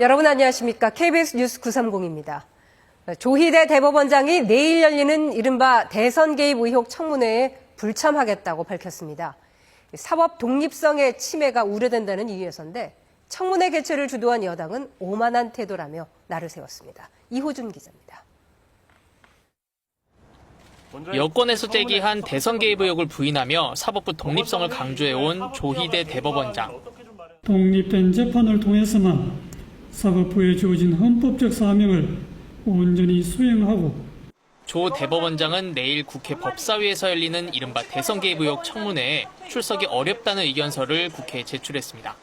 여러분 안녕하십니까? KBS 뉴스 930입니다. 조희대 대법원장이 내일 열리는 이른바 대선 개입 의혹 청문회에 불참하겠다고 밝혔습니다. 사법 독립성의 침해가 우려된다는 이유에서인데 청문회 개최를 주도한 여당은 오만한 태도라며 날을 세웠습니다. 이호준 기자입니다. 여권에서 제기한 대선 개입 의혹을 부인하며 사법부 독립성을 강조해온 조희대 대법원장. 독립된 재판을 통해서만 사법부에 주어진 헌법적 사명을 온전히 수행하고. 조 대법원장은 내일 국회 법사위에서 열리는 이른바 대선 개입 의혹 청문회에 출석이 어렵다는 의견서를 국회에 제출했습니다.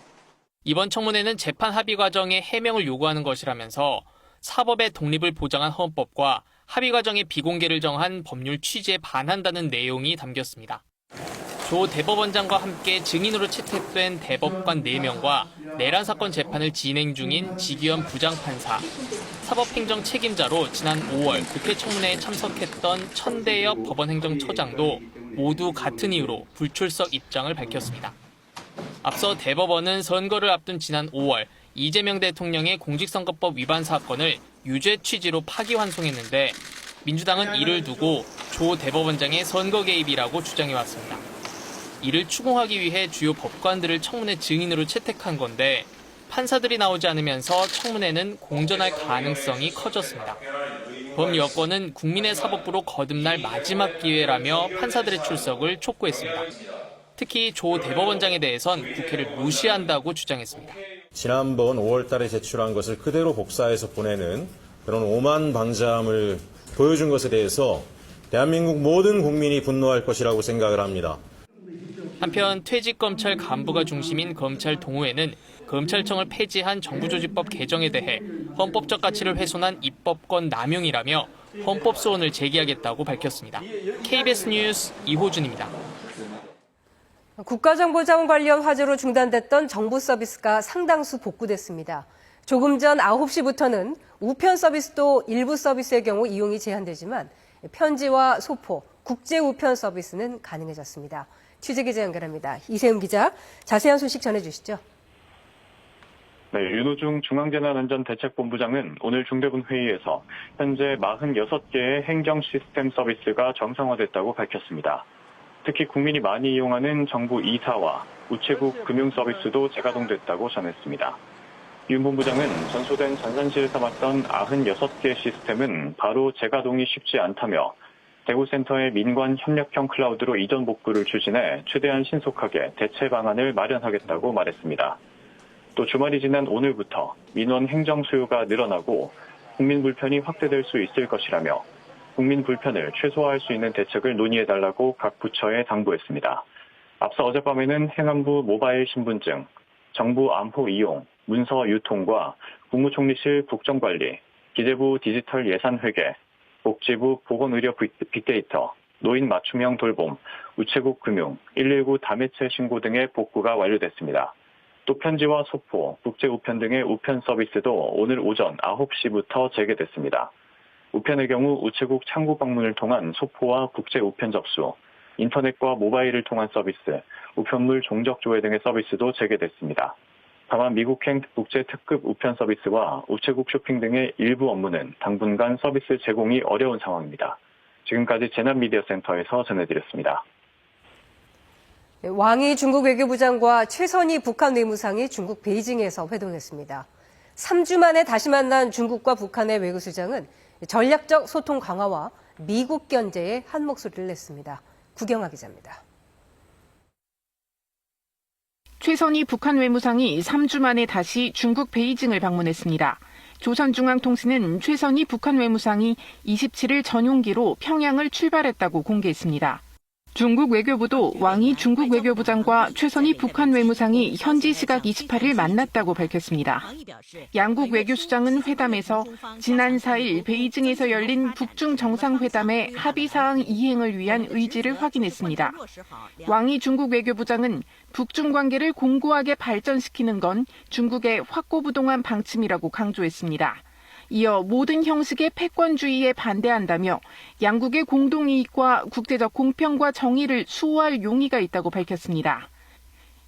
이번 청문회는 재판 합의 과정의 해명을 요구하는 것이라면서 사법의 독립을 보장한 헌법과 합의 과정의 비공개를 정한 법률 취지에 반한다는 내용이 담겼습니다. 조 대법원장과 함께 증인으로 채택된 대법관 4명과 내란 사건 재판을 진행 중인 지기현 부장판사, 사법행정 책임자로 지난 5월 국회 청문회에 참석했던 천대엽 법원행정처장도 모두 같은 이유로 불출석 입장을 밝혔습니다. 앞서 대법원은 선거를 앞둔 지난 5월 이재명 대통령의 공직선거법 위반 사건을 유죄 취지로 파기환송했는데 민주당은 이를 두고 조 대법원장의 선거 개입이라고 주장해왔습니다. 이를 추궁하기 위해 주요 법관들을 청문회 증인으로 채택한 건데 판사들이 나오지 않으면서 청문회는 공전할 가능성이 커졌습니다. 범여권은 국민의 사법부로 거듭날 마지막 기회라며 판사들의 출석을 촉구했습니다. 특히 조 대법원장에 대해선 국회를 무시한다고 주장했습니다. 지난번 5월 달에 제출한 것을 그대로 복사해서 보내는 그런 오만방자함을 보여준 것에 대해서 대한민국 모든 국민이 분노할 것이라고 생각을 합니다. 한편 퇴직검찰 간부가 중심인 검찰 동호회는 검찰청을 폐지한 정부조직법 개정에 대해 헌법적 가치를 훼손한 입법권 남용이라며 헌법소원을 제기하겠다고 밝혔습니다. KBS 뉴스 이호준입니다. 국가정보자원 관련 화재로 중단됐던 정부 서비스가 상당수 복구됐습니다. 조금 전 9시부터는 우편 서비스도 일부 서비스의 경우 이용이 제한되지만 편지와 소포, 국제 우편 서비스는 가능해졌습니다. 취재기자 연결합니다. 이세훈 기자, 자세한 소식 전해주시죠. 네, 윤호중 중앙재난안전대책본부장은 오늘 중대본 회의에서 현재 46개의 행정 시스템 서비스가 정상화됐다고 밝혔습니다. 특히 국민이 많이 이용하는 정부 이사와 우체국 금융 서비스도 재가동됐다고 전했습니다. 윤 본부장은 전소된 전산실에서 맡던 96개 시스템은 바로 재가동이 쉽지 않다며 대구센터의 민관 협력형 클라우드로 이전 복구를 추진해 최대한 신속하게 대체 방안을 마련하겠다고 말했습니다. 또 주말이 지난 오늘부터 민원 행정 수요가 늘어나고 국민 불편이 확대될 수 있을 것이라며 국민 불편을 최소화할 수 있는 대책을 논의해달라고 각 부처에 당부했습니다. 앞서 어젯밤에는 행안부 모바일 신분증, 정부 안포 이용, 문서 유통과 국무총리실 국정관리, 기재부 디지털 예산 회계, 복지부 보건의료 빅데이터, 노인 맞춤형 돌봄, 우체국 금융, 119 다매체 신고 등의 복구가 완료됐습니다. 또 편지와 소포, 국제 우편 등의 우편 서비스도 오늘 오전 9시부터 재개됐습니다. 우편의 경우 우체국 창구 방문을 통한 소포와 국제 우편 접수, 인터넷과 모바일을 통한 서비스, 우편물 종적 조회 등의 서비스도 재개됐습니다. 다만 미국행 국제 특급 우편 서비스와 우체국 쇼핑 등의 일부 업무는 당분간 서비스 제공이 어려운 상황입니다. 지금까지 재난미디어센터에서 전해드렸습니다. 왕이 중국 외교부장과 최선희 북한 외무상이 중국 베이징에서 회동했습니다. 3주 만에 다시 만난 중국과 북한의 외교수장은 전략적 소통 강화와 미국 견제에 한 목소리를 냈습니다. 구경하 기자입니다. 최선희 북한 외무상이 3주 만에 다시 중국 베이징을 방문했습니다. 조선중앙통신은 최선희 북한 외무상이 27일 전용기로 평양을 출발했다고 공개했습니다. 중국 외교부도 왕이 중국 외교부장과 최선희 북한 외무상이 현지 시각 28일 만났다고 밝혔습니다. 양국 외교수장은 회담에서 지난 4일 베이징에서 열린 북중 정상회담의 합의사항 이행을 위한 의지를 확인했습니다. 왕이 중국 외교부장은 북중 관계를 공고하게 발전시키는 건 중국의 확고부동한 방침이라고 강조했습니다. 이어 모든 형식의 패권주의에 반대한다며 양국의 공동이익과 국제적 공평과 정의를 수호할 용의가 있다고 밝혔습니다.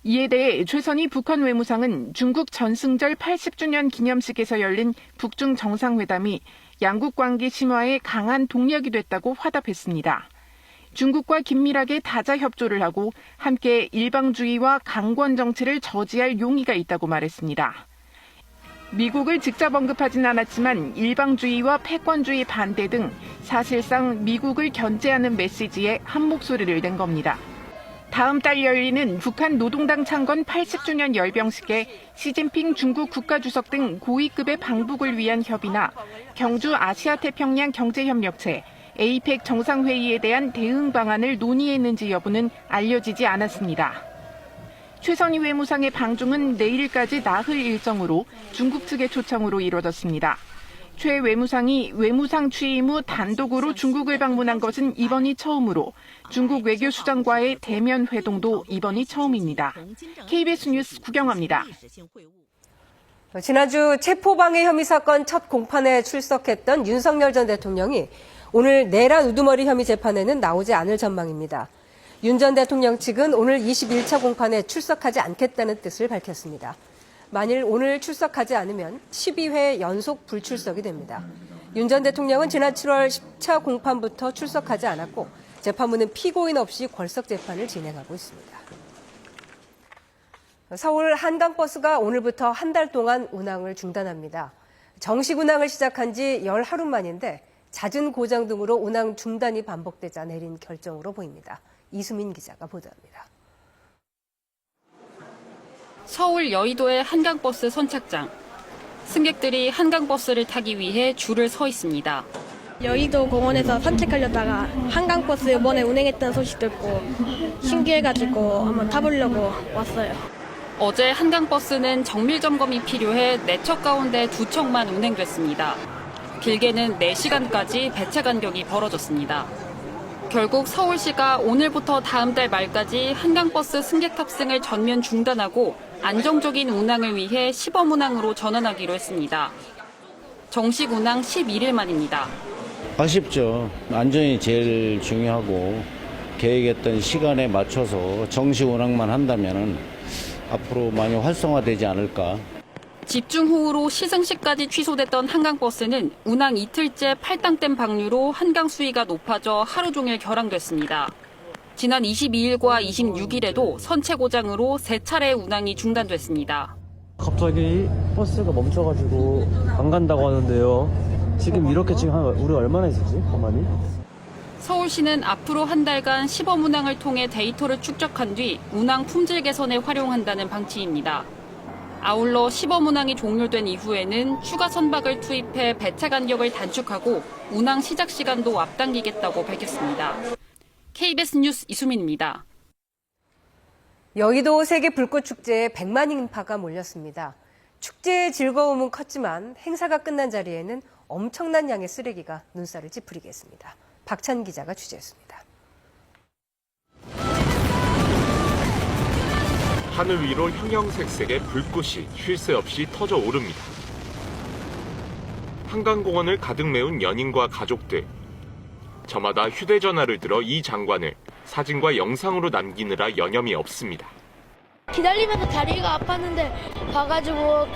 이에 대해 최선희 북한 외무상은 중국 전승절 80주년 기념식에서 열린 북중 정상회담이 양국 관계 심화에 강한 동력이 됐다고 화답했습니다. 중국과 긴밀하게 다자 협조를 하고 함께 일방주의와 강권 정치를 저지할 용의가 있다고 말했습니다. 미국을 직접 언급하진 않았지만 일방주의와 패권주의 반대 등 사실상 미국을 견제하는 메시지에 한 목소리를 낸 겁니다. 다음 달 열리는 북한 노동당 창건 80주년 열병식에 시진핑 중국 국가주석 등 고위급의 방북을 위한 협의나 경주 아시아태평양 경제협력체 APEC 정상회의에 대한 대응 방안을 논의했는지 여부는 알려지지 않았습니다. 최선희 외무상의 방중은 내일까지 나흘 일정으로 중국 측의 초청으로 이뤄졌습니다. 최 외무상이 외무상 취임 후 단독으로 중국을 방문한 것은 이번이 처음으로 중국 외교수장과의 대면 회동도 이번이 처음입니다. KBS 뉴스 구경합니다. 지난주 체포방해 혐의 사건 첫 공판에 출석했던 윤석열 전 대통령이 오늘 내란 우두머리 혐의 재판에는 나오지 않을 전망입니다. 윤 전 대통령 측은 오늘 21차 공판에 출석하지 않겠다는 뜻을 밝혔습니다. 만일 오늘 출석하지 않으면 12회 연속 불출석이 됩니다. 윤 전 대통령은 지난 7월 10차 공판부터 출석하지 않았고 재판부는 피고인 없이 궐석 재판을 진행하고 있습니다. 서울 한강버스가 오늘부터 한 달 동안 운항을 중단합니다. 정식 운항을 시작한 지 열 하루 만인데 잦은 고장 등으로 운항 중단이 반복되자 내린 결정으로 보입니다. 이수민 기자가 보도합니다. 서울 여의도의 한강버스 선착장. 승객들이 한강버스를 타기 위해 줄을 서 있습니다. 여의도 공원에서 산책하려다가 한강버스 이번에 운행했다는 소식 듣고 신기해가지고 한번 타보려고 왔어요. 어제 한강버스는 정밀 점검이 필요해 4척 가운데 2척만 운행됐습니다. 길게는 4시간까지 배차 간격이 벌어졌습니다. 결국 서울시가 오늘부터 다음 달 말까지 한강버스 승객 탑승을 전면 중단하고 안정적인 운항을 위해 시범 운항으로 전환하기로 했습니다. 정식 운항 11일 만입니다. 아쉽죠. 안전이 제일 중요하고 계획했던 시간에 맞춰서 정식 운항만 한다면 앞으로 많이 활성화되지 않을까. 집중호우로 시승시까지 취소됐던 한강버스는 운항 이틀째 팔당댐 방류로 한강 수위가 높아져 하루 종일 결항됐습니다. 지난 22일과 26일에도 선체 고장으로 3차례 운항이 중단됐습니다. 갑자기 버스가 멈춰가지고 안 간다고 하는데요. 지금 이렇게 우리 얼마나 있었지? 가만히? 서울시는 앞으로 한 달간 시범 운항을 통해 데이터를 축적한 뒤 운항 품질 개선에 활용한다는 방침입니다. 아울러 시범 운항이 종료된 이후에는 추가 선박을 투입해 배차 간격을 단축하고 운항 시작 시간도 앞당기겠다고 밝혔습니다. KBS 뉴스 이수민입니다. 여의도 세계 불꽃축제에 100만 인파가 몰렸습니다. 축제의 즐거움은 컸지만 행사가 끝난 자리에는 엄청난 양의 쓰레기가 눈살을 찌푸리게 했습니다. 박찬 기자가 취재했습니다. 하늘 위로 형형색색의 불꽃이 쉴 새 없이 터져 오릅니다. 한강공원을 가득 메운 연인과 가족들. 저마다 휴대전화를 들어 이 장관을 사진과 영상으로 남기느라 여념이 없습니다. 기다리면서 다리가 아팠는데 가가지고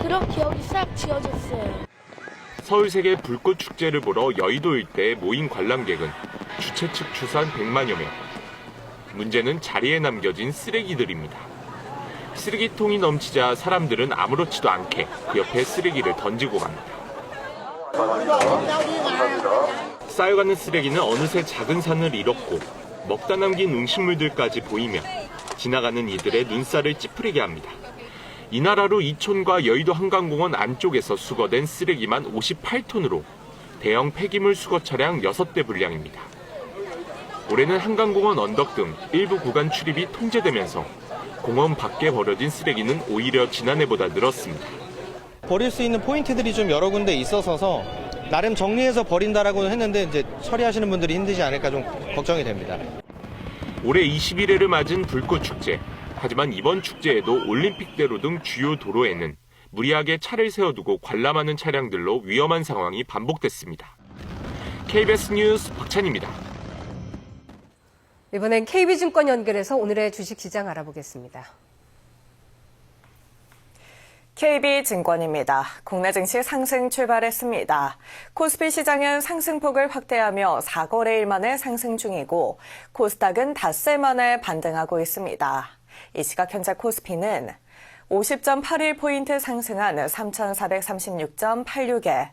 그런 기억이 싹 지워졌어요. 서울세계 불꽃축제를 보러 여의도 일대에 모인 관람객은 주최 측 추산 100만여 명. 문제는 자리에 남겨진 쓰레기들입니다. 쓰레기통이 넘치자 사람들은 아무렇지도 않게 그 옆에 쓰레기를 던지고 갑니다. 쌓여가는 쓰레기는 어느새 작은 산을 이뤘고 먹다 남긴 음식물들까지 보이며 지나가는 이들의 눈살을 찌푸리게 합니다. 이날 하루 이촌과 여의도 한강공원 안쪽에서 수거된 쓰레기만 58톤으로 대형 폐기물 수거 차량 6대 분량입니다. 올해는 한강공원 언덕 등 일부 구간 출입이 통제되면서 공원 밖에 버려진 쓰레기는 오히려 지난해보다 늘었습니다. 버릴 수 있는 포인트들이 좀 여러 군데 있어서 나름 정리해서 버린다라고 했는데 이제 처리하시는 분들이 힘들지 않을까 좀 걱정이 됩니다. 올해 21회를 맞은 불꽃축제. 하지만 이번 축제에도 올림픽대로 등 주요 도로에는 무리하게 차를 세워두고 관람하는 차량들로 위험한 상황이 반복됐습니다. KBS 뉴스 박찬입니다. 이번엔 KB증권 연결해서 오늘의 주식시장 알아보겠습니다. KB증권입니다. 국내 증시 상승 출발했습니다. 코스피 시장은 상승폭을 확대하며 4거래일 만에 상승 중이고 코스닥은 닷새 만에 반등하고 있습니다. 이 시각 현재 코스피는 50.81포인트 상승한 3,436.86에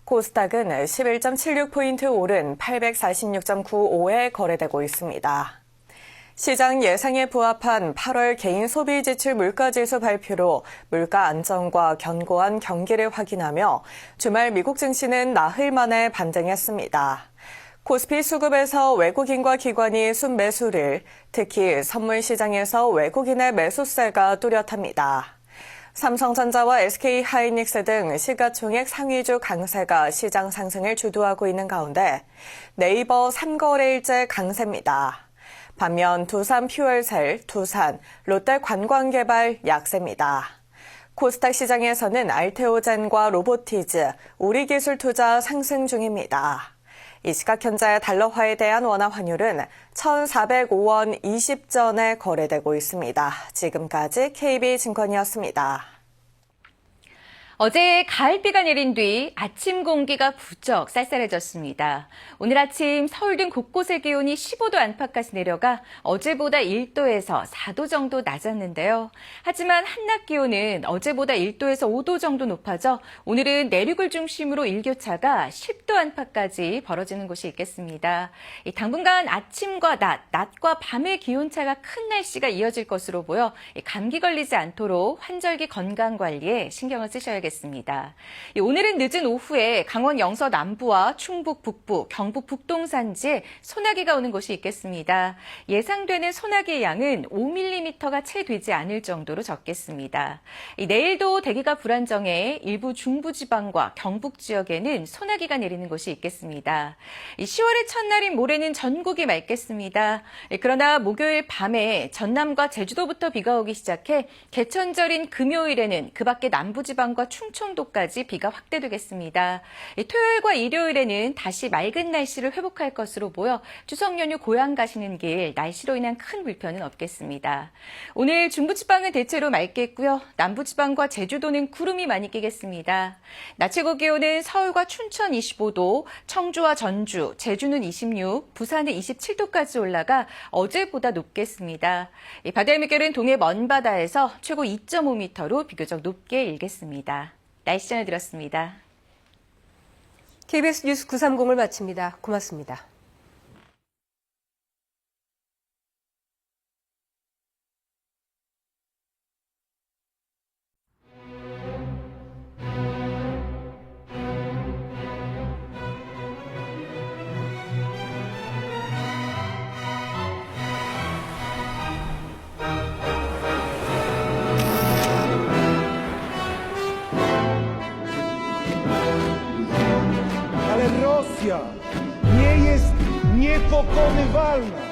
코스닥은 11.76포인트 오른 846.95에 거래되고 있습니다. 시장 예상에 부합한 8월 개인 소비 지출 물가지수 발표로 물가 안정과 견고한 경기를 확인하며 주말 미국 증시는 나흘 만에 반등했습니다. 코스피 수급에서 외국인과 기관이 순매수를, 특히 선물 시장에서 외국인의 매수세가 뚜렷합니다. 삼성전자와 SK하이닉스 등 시가총액 상위주 강세가 시장 상승을 주도하고 있는 가운데 네이버 3거래일째 강세입니다. 반면 두산 퓨얼셀, 두산, 롯데 관광개발 약세입니다. 코스닥 시장에서는 알테오젠과 로보티즈, 우리기술투자 상승 중입니다. 이 시각 현재 달러화에 대한 원화 환율은 1,405원 20전에 거래되고 있습니다. 지금까지 KB증권이었습니다. 어제 가을비가 내린 뒤 아침 공기가 부쩍 쌀쌀해졌습니다. 오늘 아침 서울 등 곳곳의 기온이 15도 안팎까지 내려가 어제보다 1도에서 4도 정도 낮았는데요. 하지만 한낮 기온은 어제보다 1도에서 5도 정도 높아져 오늘은 내륙을 중심으로 일교차가 10도 안팎까지 벌어지는 곳이 있겠습니다. 당분간 아침과 낮과 밤의 기온차가 큰 날씨가 이어질 것으로 보여 감기 걸리지 않도록 환절기 건강관리에 신경을 쓰셔야겠습니다. 오늘은 늦은 오후에 강원 영서 남부와 충북 북부, 경북 북동 산지에 소나기가 오는 곳이 있겠습니다. 예상되는 소나기의 양은 5mm가 채 되지 않을 정도로 적겠습니다. 내일도 대기가 불안정해 일부 중부지방과 경북 지역에는 소나기가 내리는 곳이 있겠습니다. 10월의 첫날인 모레는 전국이 맑겠습니다. 그러나 목요일 밤에 전남과 제주도부터 비가 오기 시작해 개천절인 금요일에는 그 밖에 남부지방과 충청도까지 비가 확대되겠습니다. 토요일과 일요일에는 다시 맑은 날씨를 회복할 것으로 보여 추석 연휴 고향 가시는 길 날씨로 인한 큰 불편은 없겠습니다. 오늘 중부지방은 대체로 맑겠고요. 남부지방과 제주도는 구름이 많이 끼겠습니다. 낮 최고 기온은 서울과 춘천 25도, 청주와 전주, 제주는 26, 부산은 27도까지 올라가 어제보다 높겠습니다. 바다의 물결은 동해 먼바다에서 최고 2.5m로 비교적 높게 일겠습니다. 날씨 전해드렸습니다. KBS 뉴스 930을 마칩니다. 고맙습니다. Rosja nie jest niepokonywalna.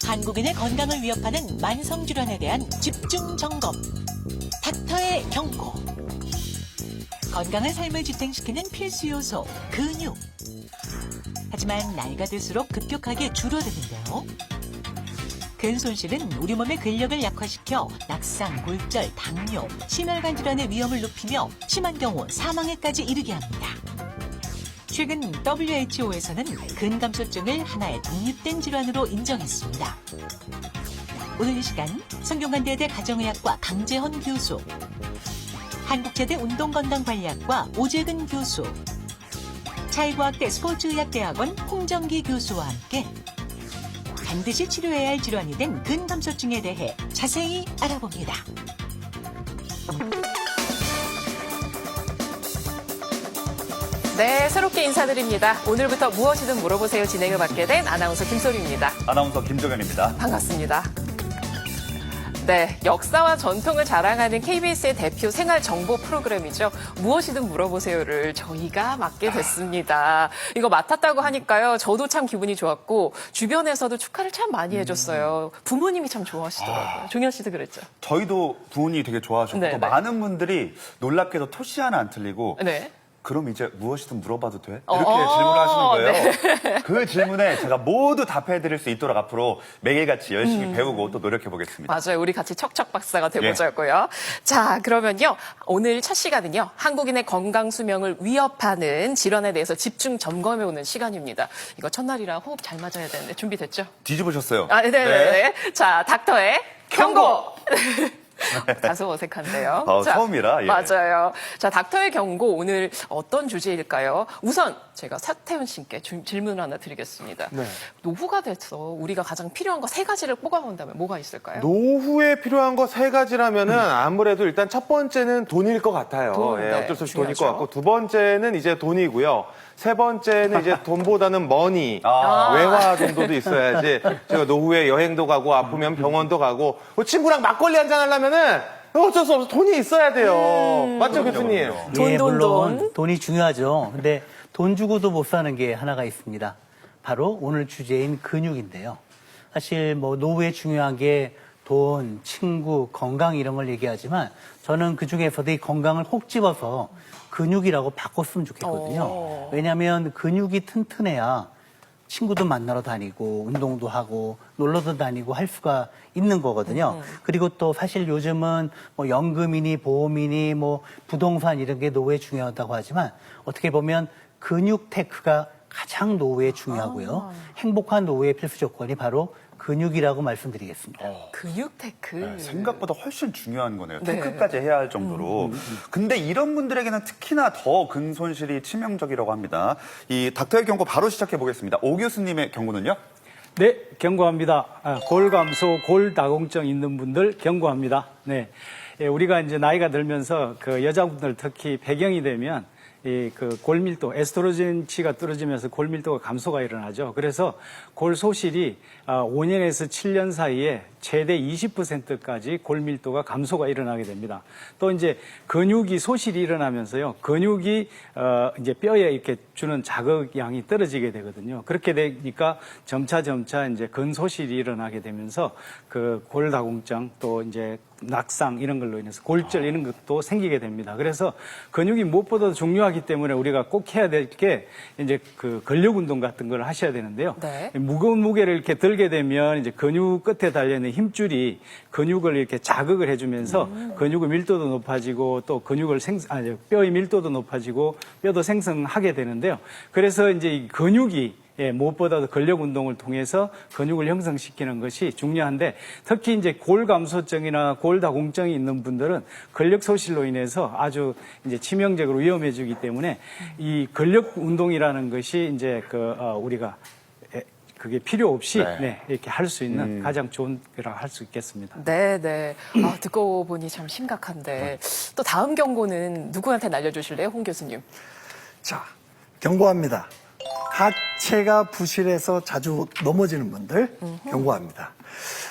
한국인의 건강을 위협하는 만성질환에 대한 집중 점검. 닥터의 경고. 건강한 삶을 지탱시키는 필수 요소, 근육. 하지만 나이가 들수록 급격하게 줄어드는데요. 근손실은 우리 몸의 근력을 약화시켜 낙상, 골절, 당뇨, 심혈관 질환의 위험을 높이며 심한 경우 사망에까지 이르게 합니다. 최근 WHO에서는 근감소증을 하나의 독립된 질환으로 인정했습니다. 오늘 이 시간 성균관대대 가정의학과 강재헌 교수, 한국제대 운동건강관리학과 오재근 교수, 차이과학대 스포츠의학대학원 홍정기 교수와 함께 반드시 치료해야 할 질환이 된 근감소증에 대해 자세히 알아봅니다. 네, 새롭게 인사드립니다. 오늘부터 무엇이든 물어보세요 진행을 맡게 된 아나운서 김소리입니다. 아나운서 김정현입니다. 반갑습니다. 네, 역사와 전통을 자랑하는 KBS의 대표 생활 정보 프로그램이죠. 무엇이든 물어보세요를 저희가 맡게 됐습니다. 이거 맡았다고 하니까요. 저도 참 기분이 좋았고 주변에서도 축하를 참 많이 해줬어요. 부모님이 참 좋아하시더라고요. 종현 씨도 그랬죠? 저희도 부모님이 되게 좋아하셨고 네, 또 네. 많은 분들이 놀랍게도 토시 하나 안 틀리고 네. 그럼 이제 무엇이든 물어봐도 돼? 이렇게 질문을 하시는 거예요. 네. 그 질문에 제가 모두 답해드릴 수 있도록 앞으로 매일같이 열심히 배우고 또 노력해보겠습니다. 맞아요. 우리 같이 척척 박사가 돼보자고요. 자, 그러면요. 오늘 첫 시간은요. 한국인의 건강 수명을 위협하는 질환에 대해서 집중 점검해오는 시간입니다. 이거 첫날이라 호흡 잘 맞아야 되는데 준비됐죠? 뒤집으셨어요. 아, 네네네. 자, 닥터의 경고! 다소 어색한데요. 처음이라. 예. 맞아요. 자, 닥터의 경고 오늘 어떤 주제일까요? 우선 제가 사태현 씨께 질문 하나 드리겠습니다. 네. 노후가 돼서 우리가 가장 필요한 거 3가지를 뽑아본다면 뭐가 있을까요? 노후에 필요한 거 3가지라면은 아무래도 일단 첫 번째는 돈일 것 같아요. 돈, 예, 네, 어쩔 수 없이 중요하죠. 돈일 것 같고 두 번째는 이제 돈이고요. 세 번째는 이제 돈보다는 머니, 외화 정도도 있어야지. 제가 노후에 여행도 가고 아프면 병원도 가고 친구랑 막걸리 한잔 하려면은 어쩔 수 없어 돈이 있어야 돼요. 맞죠, 교수님? 물론 돈이 중요하죠. 근데 돈 주고도 못 사는 게 하나가 있습니다. 바로 오늘 주제인 근육인데요. 사실 뭐 노후에 중요한 게 돈, 친구, 건강 이런 걸 얘기하지만 저는 그중에서도 이 건강을 혹 집어서 근육이라고 바꿨으면 좋겠거든요. 왜냐하면 근육이 튼튼해야 친구도 만나러 다니고 운동도 하고 놀러도 다니고 할 수가 있는 거거든요. 그리고 또 사실 요즘은 뭐 연금이니 보험이니 뭐 부동산 이런 게 노후에 중요하다고 하지만 어떻게 보면 근육 테크가 가장 노후에 중요하고요. 행복한 노후의 필수 조건이 바로 근육이라고 말씀드리겠습니다. 근육 테크. 네, 생각보다 훨씬 중요한 거네요. 네. 테크까지 해야 할 정도로. 근데 이런 분들에게는 특히나 더 근손실이 치명적이라고 합니다. 이 닥터의 경고 바로 시작해 보겠습니다. 오 교수님의 경고는요? 네, 경고합니다. 골감소, 골다공증 있는 분들 경고합니다. 네, 우리가 이제 나이가 들면서 그 여자분들 특히 배경이 되면 그 골밀도, 에스트로겐치가 떨어지면서 골밀도가 감소가 일어나죠. 그래서 골 소실이 5년에서 7년 사이에 최대 20%까지 골밀도가 감소가 일어나게 됩니다. 또 이제 근육이 소실이 일어나면서요. 근육이 이제 뼈에 이렇게 주는 자극량이 떨어지게 되거든요. 그렇게 되니까 점차 이제 근소실이 일어나게 되면서 그 골다공증 또 이제 낙상 이런 걸로 인해서 골절 이런 것도 생기게 됩니다. 그래서 근육이 무엇보다도 중요하기 때문에 우리가 꼭 해야 될 게 이제 그 근력 운동 같은 걸 하셔야 되는데요. 네. 무거운 무게를 이렇게 들게 되면 이제 근육 끝에 달려있는 힘줄이 근육을 이렇게 자극을 해주면서 근육의 밀도도 높아지고 또 근육을 뼈의 밀도도 높아지고 뼈도 생성하게 되는데요. 그래서 이제 이 근육이 무엇보다도 근력 운동을 통해서 근육을 형성시키는 것이 중요한데 특히 이제 골감소증이나 골다공증이 있는 분들은 근력 소실로 인해서 아주 이제 치명적으로 위험해지기 때문에 이 근력 운동이라는 것이 이제 우리가 그게 필요 없이 이렇게 할 수 있는 가장 좋은 거라고 할 수 있겠습니다. 네. 듣고 보니 참 심각한데 또 다음 경고는 누구한테 날려주실래요, 홍 교수님? 자, 경고합니다. 하체가 부실해서 자주 넘어지는 분들 경고합니다.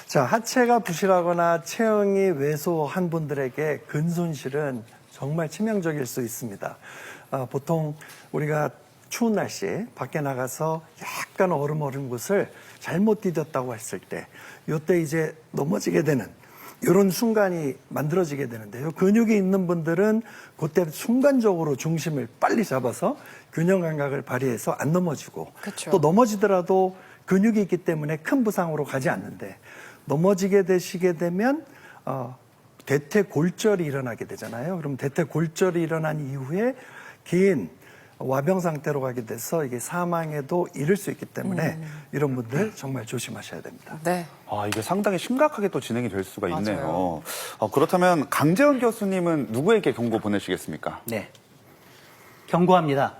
자, 하체가 부실하거나 체형이 왜소한 분들에게 근손실은 정말 치명적일 수 있습니다. 보통 우리가 추운 날씨에 밖에 나가서 약간 얼음 곳을 잘못 디뎠다고 했을 때 이때 이제 넘어지게 되는 이런 순간이 만들어지게 되는데요. 근육이 있는 분들은 그때 순간적으로 중심을 빨리 잡아서 균형 감각을 발휘해서 안 넘어지고 그쵸. 또 넘어지더라도 근육이 있기 때문에 큰 부상으로 가지 않는데 넘어지게 되시게 되면 대퇴골절이 일어나게 되잖아요. 그럼 대퇴골절이 일어난 이후에 긴 와병 상태로 가게 돼서 이게 사망에도 이를 수 있기 때문에 이런 분들 정말 조심하셔야 됩니다. 네. 이게 상당히 심각하게 또 진행이 될 수가 있네요. 그렇다면 강재원 교수님은 누구에게 경고 보내시겠습니까? 네. 경고합니다.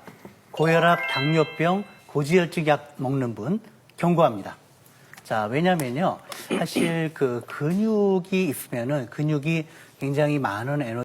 고혈압, 당뇨병, 고지혈증 약 먹는 분 경고합니다. 자, 왜냐면요. 사실 그 근육이 있으면은 근육이 굉장히 많은 에너지